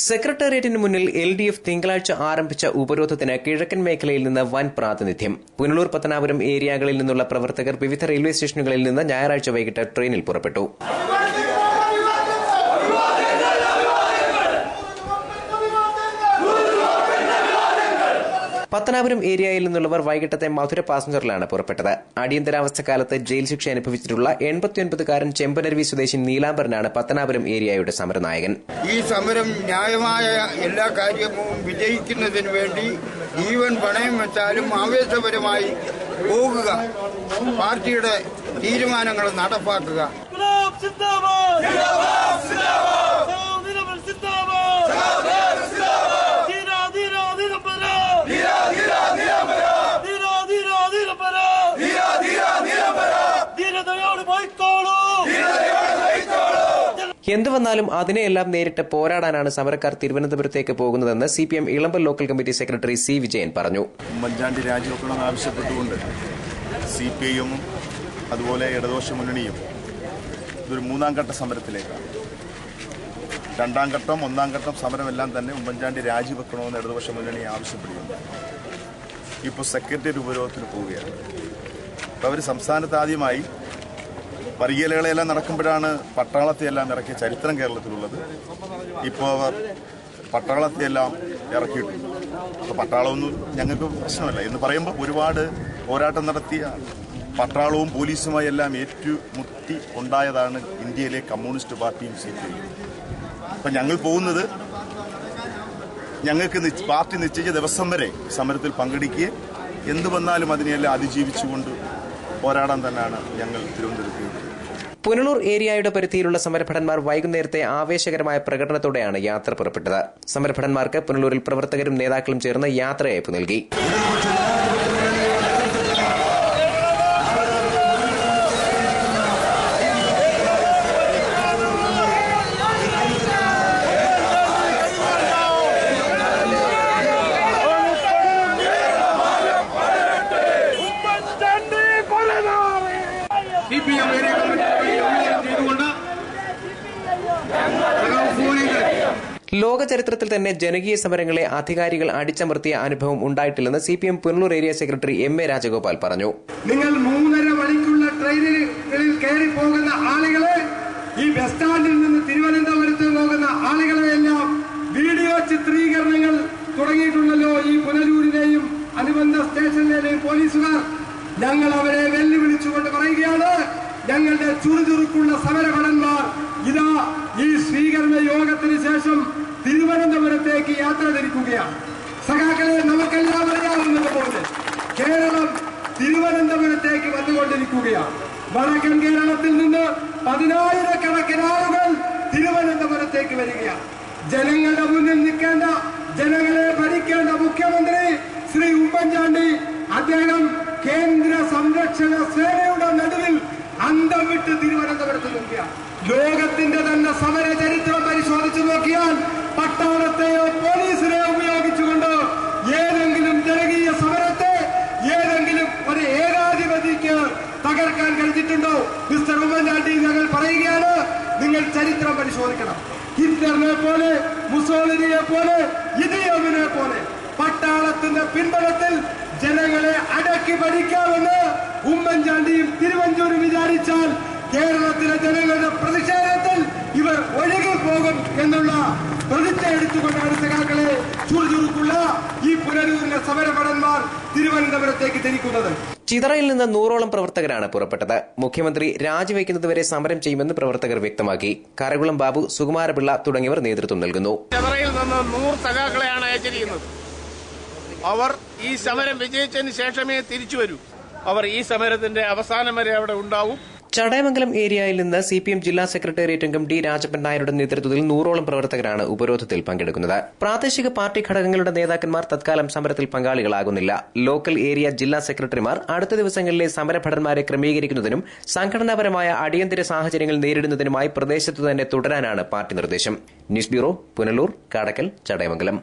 സെക്രട്ടേറിയറ്റിന് മുന്നിൽ LDF തിങ്കളാഴ്ച ആരംഭിച്ച ഉപരോധത്തിന് കിഴക്കൻ മേഖലയിൽ നിന്ന് വൻ പ്രാതിനിധ്യം. പുനലൂർ, പത്തനാപുരം ഏരിയകളിൽ നിന്നുള്ള പ്രവർത്തകർ വിവിധ റെയിൽവേ സ്റ്റേഷനുകളിൽ നിന്ന് ഞായറാഴ്ച വൈകിട്ട് ട്രെയിനിൽ പുറപ്പെട്ടു. പത്തനാപുരം ഏരിയയിൽ നിന്നുള്ളവർ വൈകിട്ടത്തെ മധുര പാസഞ്ചറിലാണ് പുറപ്പെട്ടത്. അടിയന്തരാവസ്ഥക്കാലത്ത് ജയിൽ ശിക്ഷ അനുഭവിച്ചിട്ടുള്ള 89-കാരൻ ചെമ്പനരുവി സ്വദേശി നീലാംബരനാണ് പത്തനാപുരം ഏരിയയുടെ സമരനായകൻ. ഈ സമരം ന്യായമായ എല്ലാ കാര്യവും വിജയിക്കുന്നതിന് വേണ്ടി ജീവൻ പണയം വെച്ചാലും ആവേശപരമായി പോകുക, പാർട്ടിയുടെ തീരുമാനങ്ങൾ നടപ്പാക്കുക. എന്തു വന്നാലും അതിനെയെല്ലാം നേരിട്ട് പോരാടാനാണ് സമരക്കാർ തിരുവനന്തപുരത്തേക്ക് പോകുന്നതെന്ന് CPM Elampal local committee secretary C. Vijayan പറഞ്ഞു. ഉമ്മൻചാണ്ടി രാജിവെക്കണമെന്ന് ആവശ്യപ്പെട്ടുകൊണ്ട് CPIയും അതുപോലെ ഇടതുപക്ഷ മുന്നണിയും ഇതൊരു മൂന്നാം ഘട്ട സമരത്തിലേക്കാണ്. രണ്ടാം ഘട്ടം, ഒന്നാം ഘട്ടം സമരമെല്ലാം തന്നെ ഉമ്മൻചാണ്ടി രാജിവെക്കണമെന്ന് ഇടതുപക്ഷ മുന്നണി ആവശ്യപ്പെടുകയുണ്ട്. ഇപ്പോൾ സെക്രട്ടേറിയറ്റ് ഉപരോധത്തിന് പോവുകയാണ്. അപ്പോൾ അവർ സംസ്ഥാനത്ത് ആദ്യമായി വർഗീയലകളെല്ലാം നടക്കുമ്പോഴാണ് പട്ടാളത്തെയെല്ലാം ഇറക്കിയ ചരിത്രം കേരളത്തിലുള്ളത്. ഇപ്പോൾ അവർ പട്ടാളത്തെയെല്ലാം ഇറക്കിയിട്ടുണ്ട്. അപ്പോൾ പട്ടാളമൊന്നും ഞങ്ങൾക്ക് പ്രശ്നമല്ല എന്ന് പറയുമ്പോൾ ഒരുപാട് പോരാട്ടം നടത്തിയ പട്ടാളവും പോലീസുമായി എല്ലാം ഏറ്റുമുട്ടി ഉണ്ടായതാണ് ഇന്ത്യയിലെ കമ്മ്യൂണിസ്റ്റ് പാർട്ടിയും CPI. അപ്പം ഞങ്ങൾ പോകുന്നത് ഞങ്ങൾക്ക് പാർട്ടി നിശ്ചയിച്ച ദിവസം വരെ സമരത്തിൽ പങ്കെടുക്കുകയും എന്തു വന്നാലും അതിനെയെല്ലാം അതിജീവിച്ചുകൊണ്ട് പോരാടാൻ തന്നെയാണ് ഞങ്ങൾ തിരുവനന്തപുരത്ത്. പുനലൂർ ഏരിയയുടെ പരിധിയിലുള്ള സമരഭടന്മാർ വൈകുന്നേരത്തെ ആവേശകരമായ പ്രകടനത്തോടെയാണ് യാത്ര പുറപ്പെട്ടത്. സമരഭടന്മാർക്ക് പുനലൂരിൽ പ്രവർത്തകരും നേതാക്കളും ചേർന്ന് യാത്രയയപ്പ് നൽകി. ലോക ചരിത്രത്തിൽ തന്നെ ജനകീയ സമരങ്ങളെ അധികാരികൾ അടിച്ചമർത്തിയ അനുഭവം ഉണ്ടായിട്ടില്ലെന്ന് CPM Punalur area secretary MA Rajagopal പറഞ്ഞു. നിങ്ങൾ 3.5 മണിക്കുള്ള ട്രെയിനുകളിൽ കയറി പോകുന്ന ആളുകളെ, ഈ ബസ് സ്റ്റാൻഡിൽ നിന്ന് തിരുവനന്തപുരത്ത് പോകുന്ന ആളുകളെയെല്ലാം വീഡിയോ ചിത്രീകരണങ്ങൾ തുടങ്ങിയിട്ടുണ്ടല്ലോ. ഈ പുനലൂരിലെയും അനുബന്ധ സ്റ്റേഷനിലെയും പോലീസുകാർ ഞങ്ങൾ അവരെ വെല്ലുവിളിച്ചുകൊണ്ട് പറയുകയാണ്, ഞങ്ങളുടെ ചുറുചുറുക്കുള്ള സമരഭടന്മാർ ഇതാ ഈ സ്വീകരണ യോഗത്തിന് ശേഷം തിരുവനന്തപുരത്തേക്ക് യാത്ര തിരിക്കുകയാണ്. സഖാക്കളെ, നമുക്കെല്ലാം അറിയാവുന്നതുപോലെ കേരളം തിരുവനന്തപുരത്തേക്ക് വന്നുകൊണ്ടിരിക്കുകയാണ്. വടക്കൻ കേരളത്തിൽ നിന്ന് 10,000-കണക്കിന് ആളുകൾ തിരുവനന്തപുരത്തേക്ക് വരികയാണ്. ജനങ്ങളുടെ മുന്നിൽ നിൽക്കേണ്ട, ജനങ്ങളെ ഭരിക്കേണ്ട മുഖ്യമന്ത്രി ശ്രീ ഉമ്മൻചാണ്ടി, അദ്ദേഹം കേന്ദ്ര സംരക്ഷണ സേനയുടെ നടുവിൽ അന്തം വിട്ട് തിരുവനന്തപുരത്ത് നിൽക്കുകയാണ്. ലോകത്തിന്റെ തന്നെ സമര ചരിത്രം പരിശോധിച്ചു നോക്കിയാൽ പട്ടാളത്തെയോ പോലീസിനെയോ ഉപയോഗിച്ചുകൊണ്ട് ഏതെങ്കിലും ജനകീയ സമരത്തെ ഏതെങ്കിലും ഒരു ഏകാധിപതിക്ക് തകർക്കാൻ കഴിഞ്ഞിട്ടുണ്ടോ? മിസ്റ്റർ ഉമ്മൻചാണ്ടി, ഞങ്ങൾ പറയുകയാണ്, നിങ്ങൾ ചരിത്രം പരിശോധിക്കണം. ഹിറ്റ്ലറിനെ പോലെ, മുസോളിനിയെ പോലെ, ഇദിയമിനെ പോലെ പട്ടാളത്തിന്റെ പിൻബലത്തിൽ ജനങ്ങളെ അടക്കി ഭരിക്കാമെന്ന് ഉമ്മൻചാണ്ടിയും തിരുവഞ്ചൂരും വിചാരിച്ചാൽ കേരളത്തിലെ ജനങ്ങളുടെ പ്രതിഷേധത്തിൽ ഇവർ ഒഴുകിപ്പോകും എന്നുള്ള പ്രതിജ്ഞ എടുത്തുകൊണ്ടാണ് സഖാക്കളെ ചുറുചുറുക്കുള്ള ഈ പുനലൂരിലെ സമരഭടന്മാർ തിരുവനന്തപുരത്തേക്ക് തിരിക്കുന്നത്. ചിതറയിൽ നിന്ന് 100ഓളം പ്രവർത്തകരാണ് പുറപ്പെട്ടത്. മുഖ്യമന്ത്രി രാജിവെക്കുന്നതുവരെ സമരം ചെയ്യുമെന്ന് പ്രവർത്തകർ വ്യക്തമാക്കി. കരകുളം ബാബു, സുകുമാരപിള്ള തുടങ്ങിയവർ നേതൃത്വം നൽകുന്നു. ചിതറയിൽ നിന്ന് 100 സഖാക്കളെയാണ് അയച്ചിരിക്കുന്നത്. അവർ ഈ സമരം വിജയിച്ചതിന് ശേഷമേ തിരിച്ചു വരൂ. അവർ ഈ സമരത്തിന്റെ അവസാനം വരെ അവിടെ ഉണ്ടാവും. ചടയമംഗലം ഏരിയയിൽ നിന്ന് CPM ജില്ലാ സെക്രട്ടേറിയറ്റ് അംഗം D. രാജപ്പൻ നായരുടെ നേതൃത്വത്തിൽ 100ഓളം പ്രവർത്തകരാണ് ഉപരോധത്തിൽ പങ്കെടുക്കുന്നത്. പ്രാദേശിക പാർട്ടി ഘടകങ്ങളുടെ നേതാക്കന്മാർ തത്കാലം സമരത്തിൽ പങ്കാളികളാകുന്നില്ല. ലോക്കൽ ഏരിയ ജില്ലാ സെക്രട്ടറിമാർ അടുത്ത ദിവസങ്ങളിലെ സമരഭടന്മാരെ ക്രമീകരിക്കുന്നതിനും സംഘടനാപരമായ അടിയന്തര സാഹചര്യങ്ങൾ നേരിടുന്നതിനുമായി പ്രദേശത്തു തന്നെ തുടരാനാണ് പാർട്ടി നിർദ്ദേശം. News bureau, Punalur, Kadakkal, Chadayamangalam.